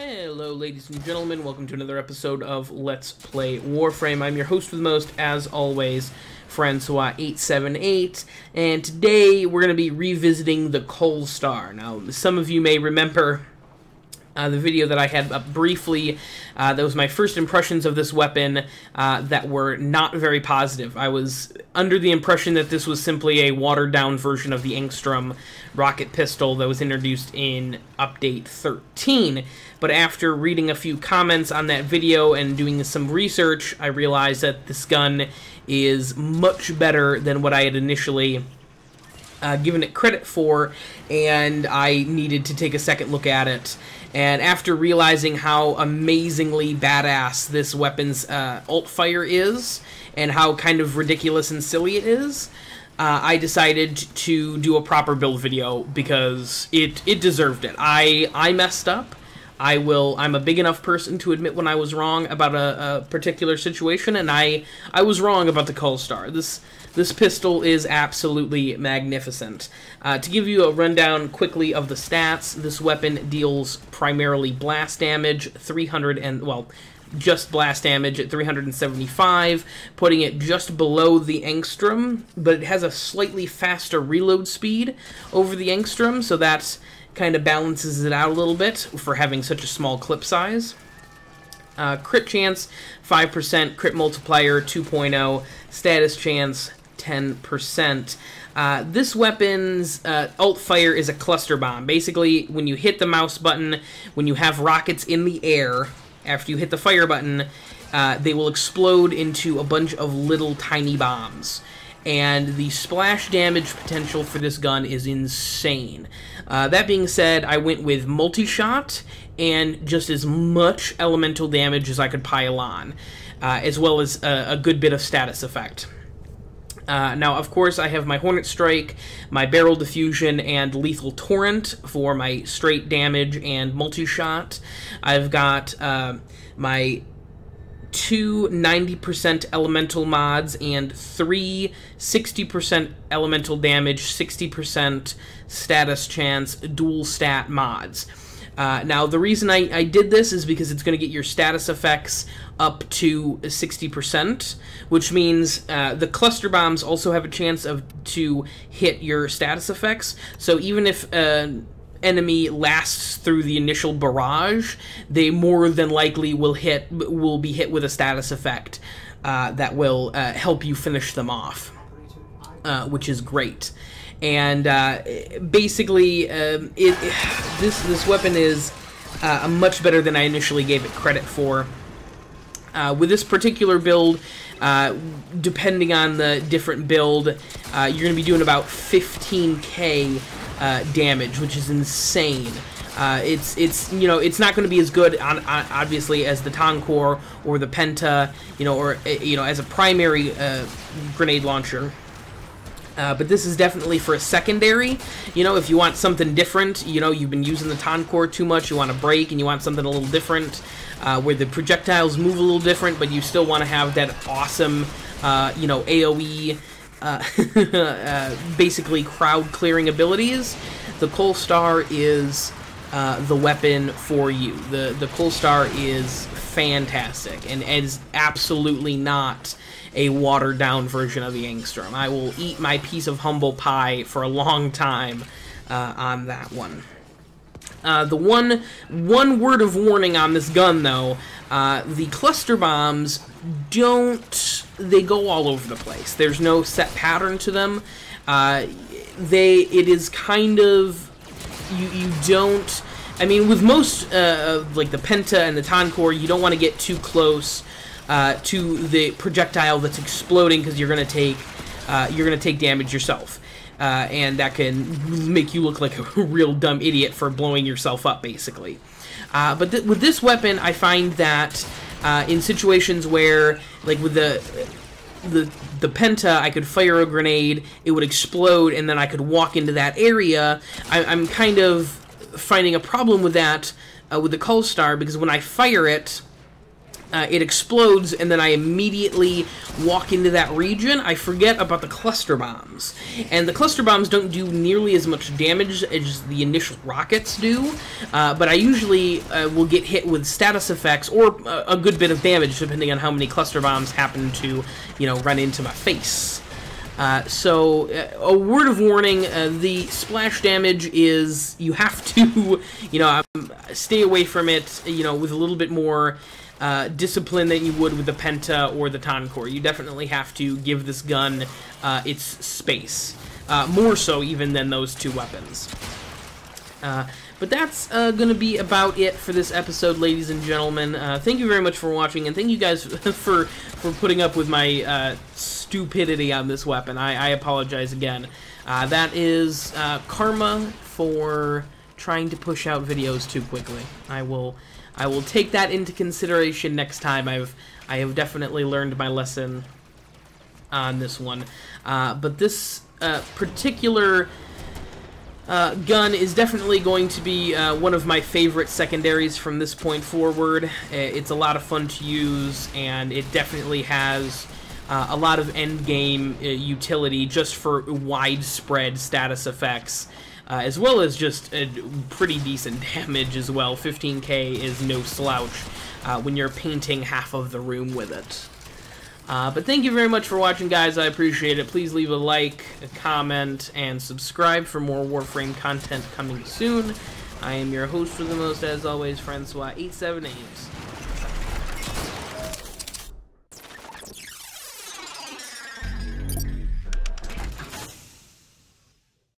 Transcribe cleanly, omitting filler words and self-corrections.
Hello ladies and gentlemen, welcome to another episode of Let's Play Warframe. I'm your host with the most, as always, Francois878, and today we're going to be revisiting the Kulstar. Now, some of you may remember the video that I had up briefly. That was my first impressions of this weapon that were not very positive. I was under the impression that this was simply a watered-down version of the Angstrom rocket pistol that was introduced in Update 13. But after reading a few comments on that video and doing some research, I realized that this gun is much better than what I had initially given it credit for, and I needed to take a second look at it. And after realizing how amazingly badass this weapon's alt fire is, and how kind of ridiculous and silly it is, I decided to do a proper build video because it deserved it. I messed up. I'm a big enough person to admit when I was wrong about a particular situation, and I was wrong about the Kulstar. This pistol is absolutely magnificent. To give you a rundown quickly of the stats, this weapon deals primarily blast damage, just blast damage at 375, putting it just below the Angstrom, but it has a slightly faster reload speed over the Angstrom, so that kind of balances it out a little bit for having such a small clip size. Crit chance, 5%, crit multiplier, 2.0, status chance, 10%. This weapon's alt fire is a cluster bomb. Basically, when you hit the mouse button, when you have rockets in the air, after you hit the fire button, they will explode into a bunch of little tiny bombs. And the splash damage potential for this gun is insane. That being said, I went with multi-shot and just as much elemental damage as I could pile on, as well as a good bit of status effect. Now, of course, I have my Hornet Strike, my Barrel Diffusion, and Lethal Torrent for my straight damage and multi-shot. I've got my two 90% elemental mods and three 60% elemental damage, 60% status chance dual stat mods. Now, the reason I did this is because it's going to get your status effects up to 60%, which means the cluster bombs also have a chance to hit your status effects. So even if enemy lasts through the initial barrage, they more than likely will be hit with a status effect that will help you finish them off, which is great. And basically, this weapon is much better than I initially gave it credit for. With this particular build, depending on the different build, you're going to be doing about 15k damage, which is insane. It's not going to be as good obviously as the Tonkor or the Penta, or as a primary grenade launcher. But this is definitely for a secondary. If you want something different, you've been using the Tonkor too much, you want a break and you want something a little different, where the projectiles move a little different, but you still want to have that awesome, AoE, basically crowd clearing abilities. The Kulstar is the weapon for you. The Kulstar is fantastic and is absolutely not a watered-down version of the Angstrom. I will eat my piece of humble pie for a long time on that one. The one word of warning on this gun, though, the cluster bombs they go all over the place. There's no set pattern to them. It is kind of, you don't, I mean, with most, like the Penta and the Tonkor, you don't want to get too close to the projectile that's exploding, because you're gonna take damage yourself, and that can make you look like a real dumb idiot for blowing yourself up, basically. But with this weapon, I find that in situations where, like with the Penta, I could fire a grenade, it would explode, and then I could walk into that area. I'm kind of finding a problem with that with the Kulstar, because when I fire it, it explodes, and then I immediately walk into that region. I forget about the cluster bombs. And the cluster bombs don't do nearly as much damage as the initial rockets do, but I usually will get hit with status effects or a good bit of damage, depending on how many cluster bombs happen to, you know, run into my face. So, a word of warning, the splash damage is, you have to, you know, stay away from it, you know, with a little bit more discipline than you would with the Penta or the Toncore. You definitely have to give this gun its space, more so even than those two weapons. But that's going to be about it for this episode, ladies and gentlemen. Thank you very much for watching, and thank you guys for putting up with my stupidity on this weapon. I apologize again. That is karma for trying to push out videos too quickly. I will take that into consideration next time. I have definitely learned my lesson on this one. But this particular gun is definitely going to be one of my favorite secondaries from this point forward. It's a lot of fun to use, and it definitely has a lot of endgame utility just for widespread status effects, as well as just pretty decent damage as well. 15k is no slouch when you're painting half of the room with it. But thank you very much for watching, guys. I appreciate it. Please leave a like, a comment, and subscribe for more Warframe content coming soon. I am your host for the most, as always, Francois878.